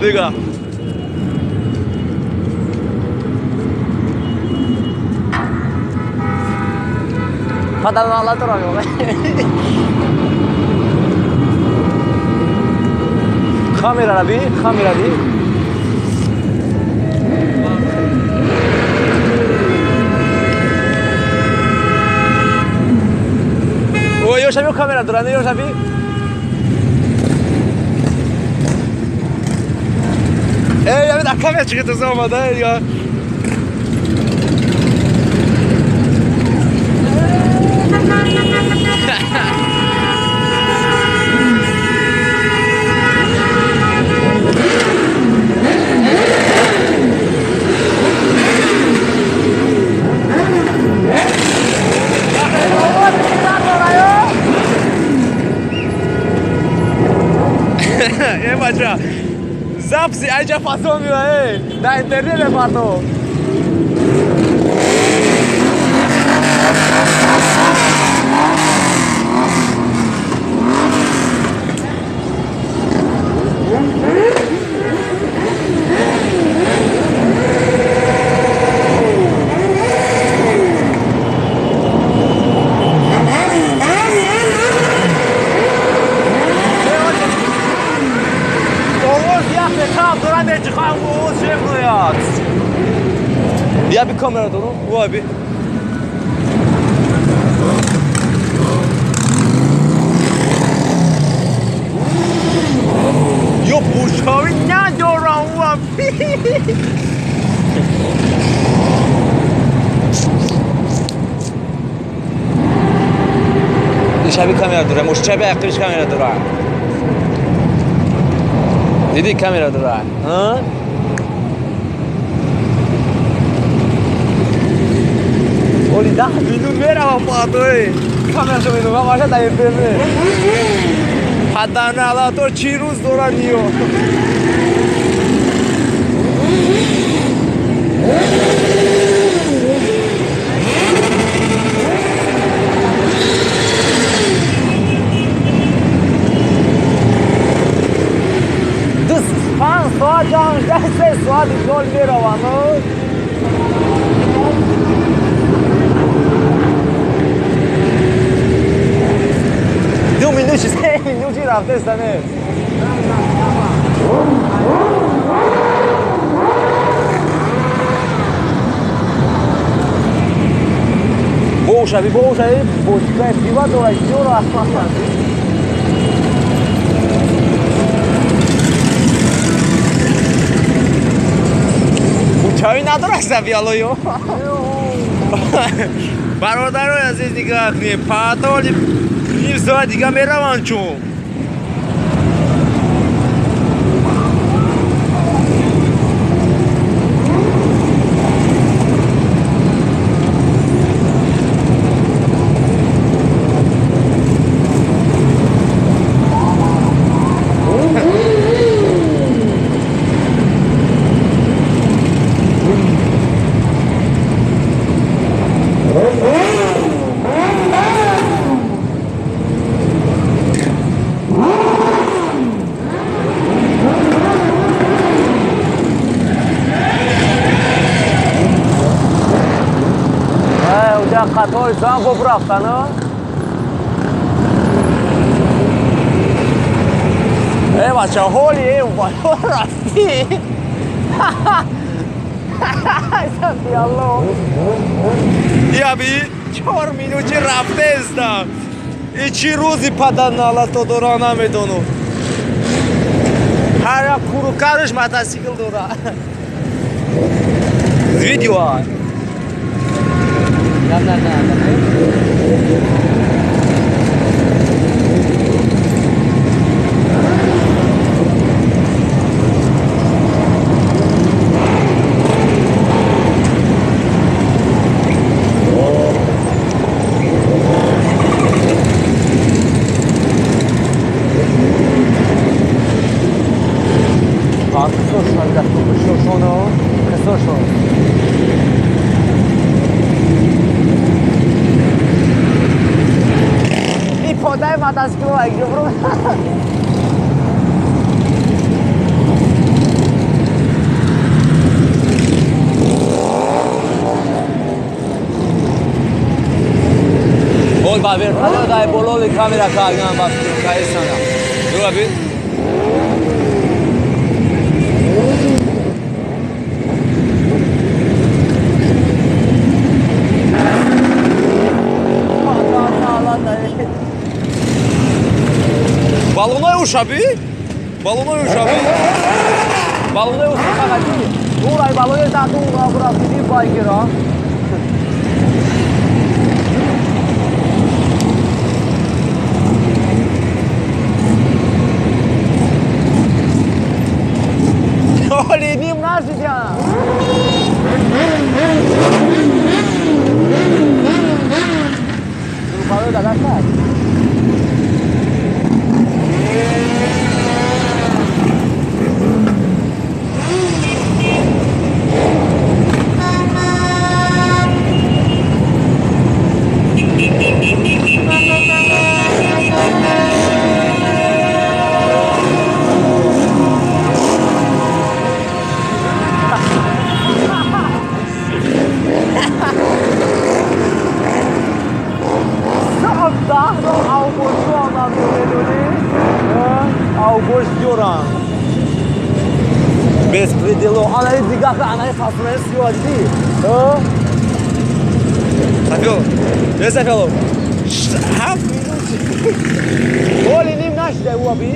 نگاه Padahal Allah tu orang Kamera di Oh, eu já vi o câmera durante, eu já vi. Ey, bir dakika kamera çıktı zamanda ya. E macho, Zapsi, aí já passou meu aí, da internet ele passou. Ya bir kamera dolu, bu abi. Yok bu çavi ne diyor abi? Dışarı bir kamera duruyor, muşça bir akıllı kamera duruyor. Dedi kamera duruyor. Ha? Oli dah minum merah apa tu? Kamera tu minum apa saja tak ada. Hadana lah tu cirus orang ni. Dus fan soğan, dese soğan yol merah var. Um minuto, 6 minutos na testa, né? Bolsa aí, bolsa, privado lá, senhora. Uçağı ne durarsa bir alıyor. Barodaro aziz nigah ne patoli. این ساعت دیگه میروم چون خطای زن خوب رفتن ها ای بچه هولی اون بالا رفتی ایسا بیالو یا بی 4 minuti رفته ازدم ایچی روزی پدن نالا تو دوران نمیدونو هر یک کروکرش متاسیکل دوران ویدیو های Podaj ma ta skóra, jak dobrze. ای بابر حالا دای بولول کامera کارگان باز کایسانا رو ابی Balonay uç abi. Balonay uç abi. Balonay uç kakaki. Uray balonay satu bura sini bike ra. Olha ini masih dia. Kalau dah dapat. Беспределу. Она и двигаться, она и фасмес сюди. Сафел, где Сафел? Half minute. Оли ним наш дай уаби.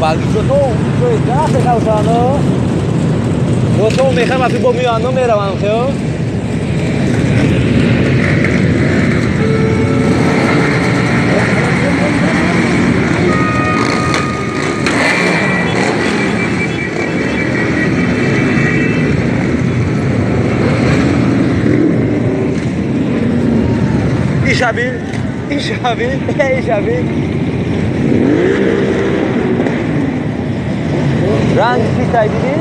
Bagi Joto, dah sekal sana. Joto mereka masih bumi anu merah mangkeo. Ishabil, Ishabil, Ishabil. Rang kita ini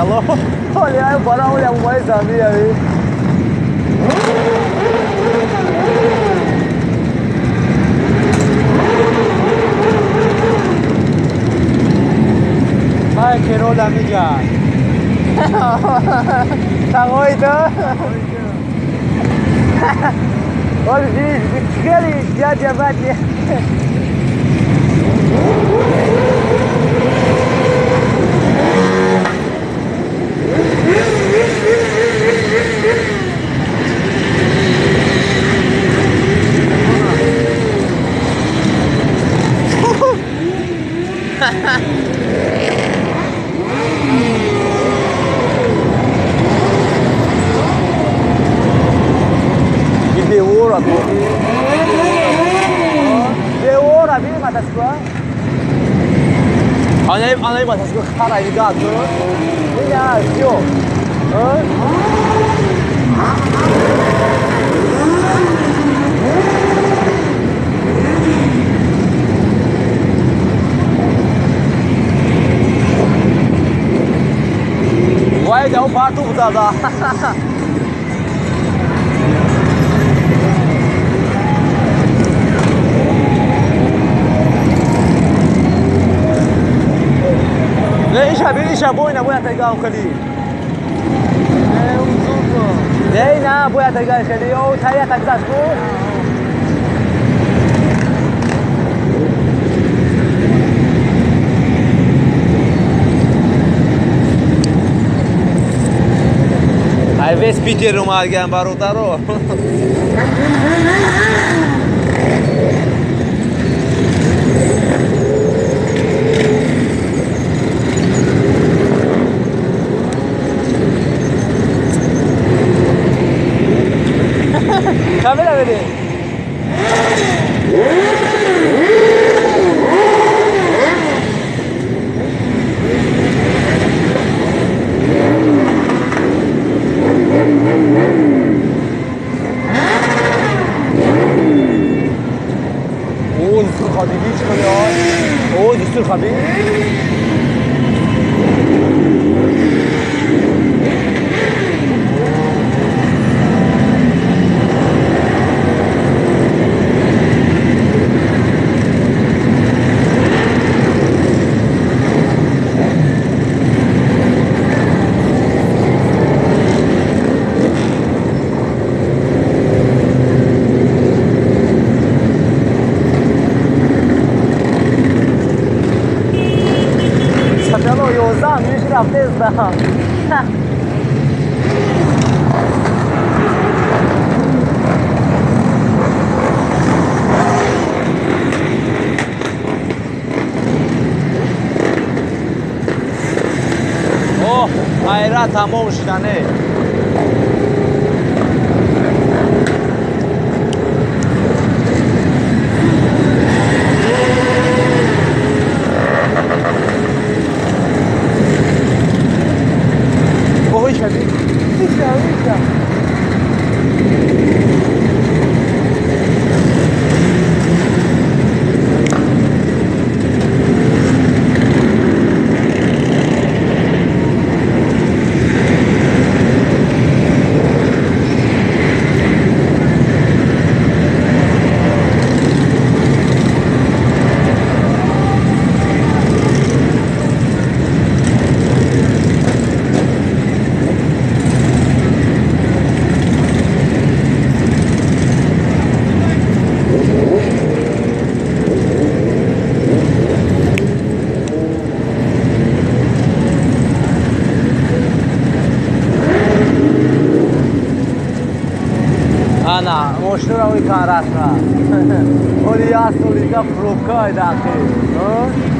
Alô? Olha, bora olhar mais ali aí. Ai, que não dá mídia. Tá oito. Olha, diz, já vai. Deu hora, deu hora, viu, Matascua? Anai Matascua, cara, ele gato, olha, viu? Vai dar um pato, tá? Isha boy na boya taiga khali dei na boya taiga khali o thaya taiga ko highway speed ro mar gyan barodaро اوه دستور خوابی چی کنی اوه دستور خوابی رفته ازدهام اوه غیره تمام شدنه Ana, mostrou o caraca. Olha a solidão, procura daqui.